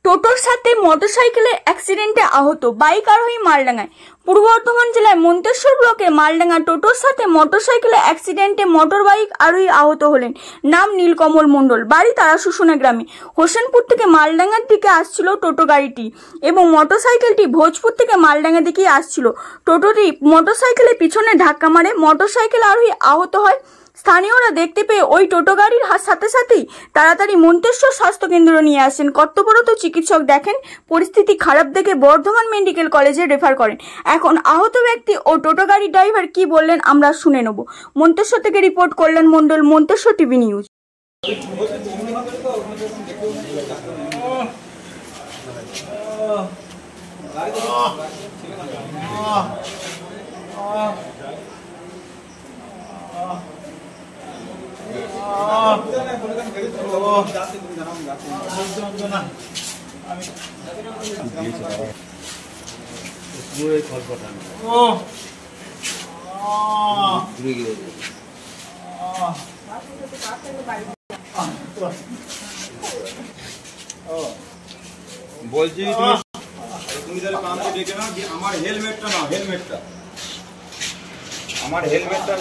টোটোর সাথে মোটরসাইকেলের অ্যাক্সিডেন্টে আহত বাইক আরোহী মালডাঙ্গায়। পূর্ব বর্ধমান জেলায় মন্তেশ্বর ব্লকের মালডাঙ্গা টোটোর সাথে মোটরসাইকেলের অ্যাক্সিডেন্টে মোটর বাইক আরোহী আহত হলেন। নাম নীলকমল মণ্ডল, বাড়ি তারাশুশুনা গ্রামে। হোসেনপুর থেকে মালডাঙ্গার দিকে আসছিল টোটো গাড়িটি এবং মোটরসাইকেলটি ভোজপুর থেকে মালডাঙ্গা দিকে আসছিল। টোটোটি মোটরসাইকেলের পিছনে ধাক্কা মারে, মোটরসাইকেল আরোহী আহত হয়। স্থানীয়রা দেখতে পেয়ে ওই টোটো গাড়ির সাথে সাথেই তাড়াতাড়ি মন্তেশ্বর স্বাস্থ্য কেন্দ্র নিয়ে আসেন। কর্তব্যরত চিকিৎসক দেখেন পরিস্থিতি খারাপ দেখে বর্ধমান মেডিকেল কলেজে রেফার করেন। এখন আহত ব্যক্তি ও টোটো গাড়ির ড্রাইভার কি বললেন আমরা শুনে নেব। মন্তেশ্বর থেকে রিপোর্ট করলেন মণ্ডল, মন্তেশ্বর টিভি নিউজ। বলছি তুমি তাহলে কামকে ডেকে নাও, আমার হেলমেটটা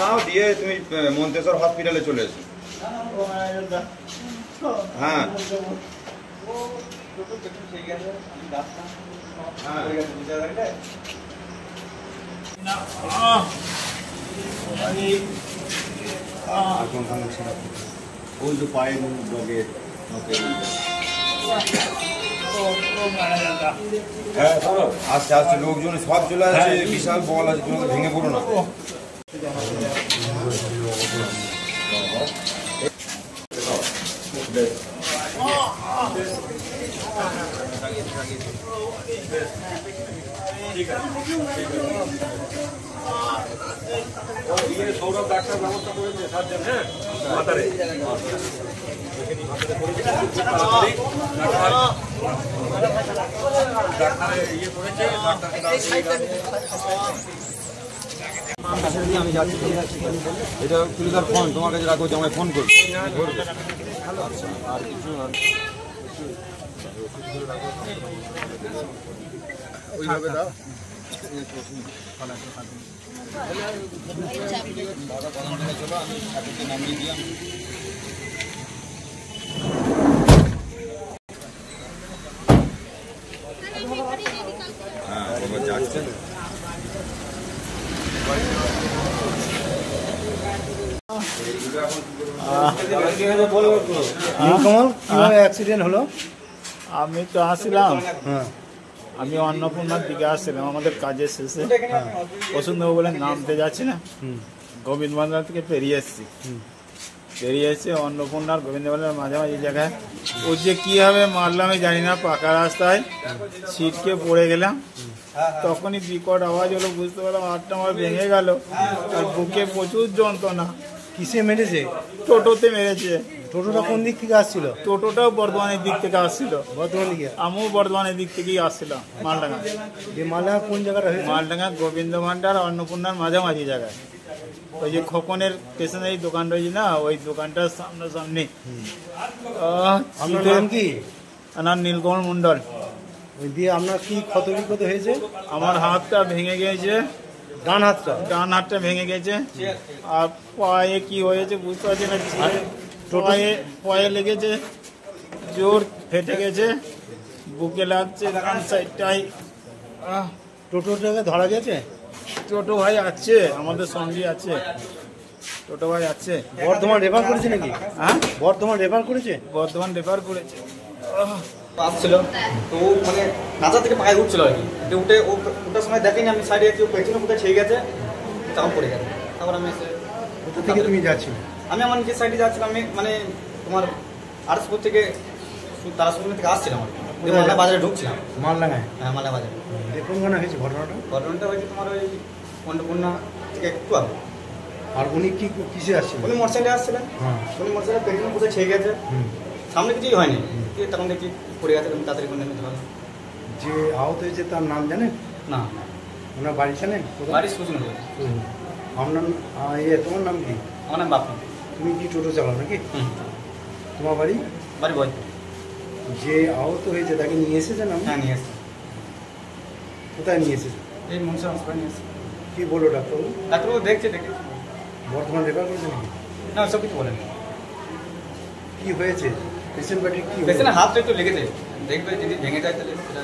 নাও, দিয়ে তুমি মন্তেশ্বর হসপিটালে চলে এসো। হ্যাঁ ওই তো পায়ে ডগে হ্যাঁ আস্তে আস্তে লোকজন সব চলে আসছে, বিশাল বল আছে, তোমাকে ভেঙে পড়ো না। সৌরভ ডাক্তার ব্যবস্থা করেছে সার্জন, হ্যাঁ মাথারে ইয়ে করেছে। আমি যাচ্ছি, এটা তুলিদার ফোন তোমার কাছে রাখো, আমায় ফোন করছি। আচ্ছা আর কিছু ওইভাবে দাও। চলো আমি ঠাকুরকে নামিয়ে দিলাম। হ্যাঁ বাবা যাচ্ছে। নীলকমল কিভাবে অ্যাক্সিডেন্ট হলো? আমি তো আসছিলাম, হ্যাঁ আমি অন্নপূর্ণার দিকে আসছিলাম আমাদের কাজের শেষে। বসুন্ধরা বলে নামতে যাচ্ছি না, গোবিন্দ বাজার থেকে পেরিয়ে এসে অন্নপূর্ণার গোবিন্দ বাজার মাঝামাঝি জায়গায় ও যে কীভাবে মারলাম আমি জানি না, পাকা রাস্তায় ছিটকে পড়ে গেলাম। তখনই বিকট আওয়াজ হলো, বুঝতে পারলাম হাতটা আমার ভেঙে গেল আর বুকে প্রচুর যন্ত্রণা। কিসে মেরেছে? টোটোতে মেরেছে। টোটোটা কোন দিক থেকে আসছিল? টোটোটাও বর্ধমানের দিক থেকে আসছিল। বর্ধমান দিকে? আমিও বর্ধমানের দিক থেকেই আসছিলাম মালডাঙ্গা। মালডাঙ্গা কোন জায়গাটা হয়েছে? মালডাঙ্গা গোবিন্দ ভান্ডার অন্নপূর্ণার মাঝামাঝি জায়গায়, ওই যে খোকনের স্টেশনারি দোকান রয়েছে না, ওই দোকানটার সামনাসামনি। আপনার নাম কি? নাম নীলকমল মণ্ডল। ওই দিয়ে আপনার কি ক্ষত বিক্ষত হয়েছে? আমার হাতটা ভেঙে গেছে, ডান হাতটা ভেঙে গেছে। আর পায়ে কি হয়েছে বুঝতে পারছি না, পায়ে লেগেছে, জোর ফেটে গেছে, বুকে লাগছে ডান সাইডটাই। টোটোটাকে ধরা গেছে? টোটো ভাই আছে, আমাদের সঙ্গে আছে, টোটো ভাই আছে। বর্ধমান রেফার করেছে নাকি? হ্যাঁ বর্ধমান রেফার করেছে? বর্ধমান রেফার করেছে। আসছিল তো মানে নাচা থেকে পায়ে উঠছিল আর কি, উঠে ওটার সময় দেখেনি আমি সাইডে কেউ পেছনে কোথায় ছেড়ে গেছে, চাপ পড়ে গেছে। তারপর আমি কোথা থেকে তুমি যাচ্ছিলে? আমি আমার নিজের সাইডে যাচ্ছিলাম, আমি মানে তোমার আরএসপুর থেকে তারাশুশুনা থেকে আসছিলাম, মালদা বাজারে ঢুকছিলাম। মালডাঙ্গায়? হ্যাঁ মালদা বাজারে। কোনখানে হয়েছে ঘটনাটা হয়েছে তোমার ওই অন্নপূর্ণা থেকে একটু আগে। আর উনি কিসে আসছিলেন? উনি মোটরসাইকেলে আসছিলেন, উনি মোটরসাইকেল পেছনে কোথায় ছেড়ে গেছে, সামনে কিছুই হয়নি, তখন দেখি পড়ে গেছে, তাড়াতাড়ি করে নেমে ধরলাম। যে আহত হয়েছে তার নাম জানেন? না। ওনার বাড়ি জানেন? বাড়ি সুজন। আপনার তোমার নাম কি? আমার নাম বাপি। তুমি কি টোটো চালাও নাকি? তোমার বাড়ি? বাড়ি বয়পুর। যে আহত হয়েছে তাকে নিয়ে এসেছেন আপনি? হ্যাঁ নিয়ে এসছি, কোথায় নিয়ে এসেছেন? এই মনসা হসপিটাল নিয়ে এসছি। কি বললো ডাক্তারবাবু? ডাক্তারবাবু দেখছে, দেখে বর্ধমান রেফার করেছেন নাকি? না ওসব কিছু বলেনি। কি হয়েছে? পেশেন্ট বাড়ির কি হলো? পেশেন্টের হাতটা একটু লেগেছে, দেখবে যদি ভেঙে যায় তাহলে সেটা